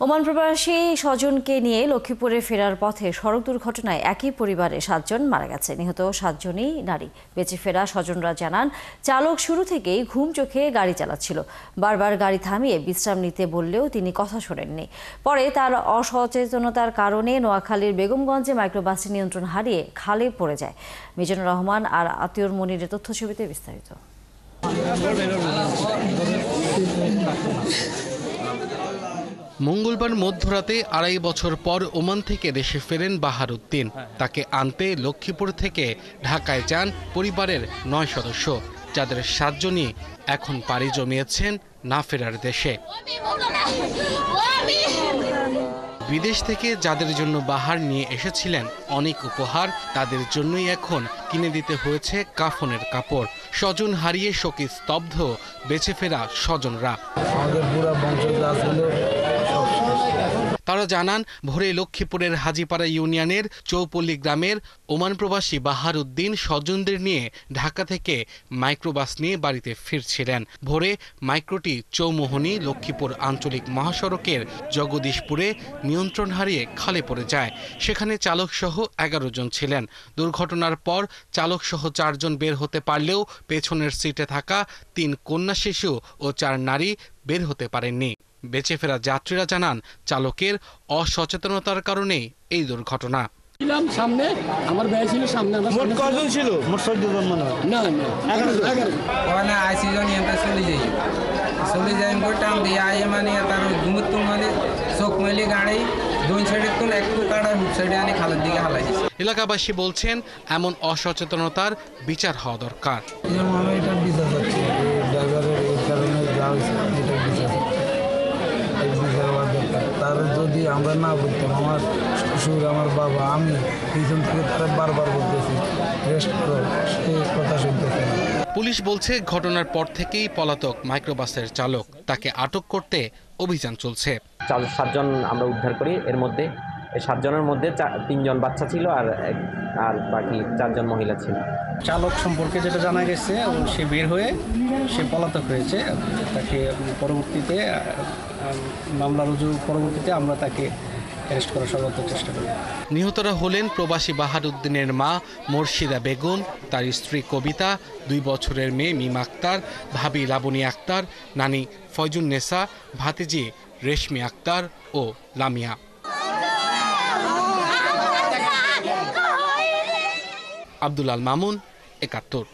Oman প্রবাসী স্বজনকে নিয়ে লক্ষ্মীপুরে ফেরার পথে সড়ক দুর্ঘটনায় একই পরিবারের 7 জন মারা গেছে। নিহত 7 জনই নারী। বেঁচে ফেরা স্বজনরা জানান, চালক শুরু থেকেই ঘুম চোখে গাড়ি চালাচ্ছিল। বারবার গাড়ি থামিয়ে বিশ্রাম নিতে বললেও তিনি কথা শোনেননি। পরে তার অসচেতনতার কারণে নোয়াখালীর বেগমগঞ্জে মাইক্রোবাসটি নিয়ন্ত্রণ হারিয়ে খালে পড়ে যায়। মিজানুর রহমান আর আতিউর মনিরের তথ্যছবিতে বিস্তারিত। মঙ্গলবার মধ্যরাতে 2.5 বছর পর ওমান থেকে দেশে ফেরেন বাহারউদ্দিন। তাকে আনতে লক্ষ্মীপুর থেকে ঢাকায় যান পরিবারের 9 সদস্য, যাদের 7 জনই এখন পাড়ি জমিয়েছেন না ফেরার দেশে। বিদেশ থেকে যাদের জন্য বাহার নিয়ে এসেছিলেন অনেক উপহার, তাদের জন্যই এখন কিনে দিতে হয়েছে কাফনের কাপড়। স্বজন হারিয়ে শোকে স্তব্ধ বেঁচে ফেরা স্বজনরা। তারা জানান, ভোরে লক্ষ্মীপুরের হাজীপাড়া ইউনিয়নের চৌপল্লী গ্রামের ওমান প্রবাসী বাহারউদ্দিন স্বজনদের নিয়ে ঢাকা থেকে মাইক্রোবাস নিয়ে বাড়িতে ফিরছিলেন। ভোরে মাইক্রোটি চৌমোহনী লক্ষ্মীপুর আঞ্চলিক মহাসড়কের জগদীশপুরে নিয়ন্ত্রণ হারিয়ে খালে পড়ে যায়। সেখানে চালকসহ 11 জন ছিলেন। দুর্ঘটনার পর চালকসহ 4 জন বের হতে পারলেও পেছনের সিটে থাকা 3 কন্যা শিশু ও 4 নারী বের হতে পারেননি। বেঁচে ফেরা যাত্রীরা জানান, চালকের অসচেতনতার কারণেই এই দুর্ঘটনা। সামনে আমার ভাই ছিল, সামনে মোট কজন ছিল? মোট 14 জন মনে হয়। না 11 ওখানে আইসিজন এন্টার চলে যাই টান দিয়ে আইয়ে মানে তার ঘুমুত মানে চোখ মেলে গাড়ি দুই সাইডে তো একটু কাটা সাইডে আনি খালের দিকে হালাই। এলাকাবাসী বলছেন, এমন অসচেতনতার বিচার হওয়া দরকার। এটা বিচার হচ্ছে ড্রাইভারের এই কারণে যা হয়েছে এটা বিচার হওয়ার দরকার। তার যদি আমরা না বলতাম, আমার শ্বশুর, আমার বাবা, আমি পিছন থেকে তারা বারবার বলতেছি রেস্ট করো, সেই কথা শুনতেছে না। পুলিশ বলছে, ঘটনার পর থেকেই পলাতক মাইক্রোবাসের চালক। তাকে আটক করতে অভিযান চলছে। 7 জন আমরা উদ্ধার করি। এর মধ্যে 7 জনের মধ্যে 3 জন বাচ্চা ছিল আর বাকি 4 জন মহিলা ছিল। চালক সম্পর্কে যেটা জানা গেছে, সে বের হয়ে সে পলাতক হয়েছে। তাকে পরবর্তীতে মামলা রুজুর পরবর্তীতে আমরা তাকে অ্যারেস্ট করার সর্বোচ্চ চেষ্টা করি। নিহতরা হলেন প্রবাসী বাহারউদ্দিনের মা মুর্শিদা বেগম, তার স্ত্রী কবিতা, 2 বছরের মেয়ে মিম আক্তার, ভাবি লাবনী আক্তার, নানি ফয়জুন্নেসা, ভাতিজি রেশমি আক্তার ও লামিয়া। আব্দুল আল মামুন, 71।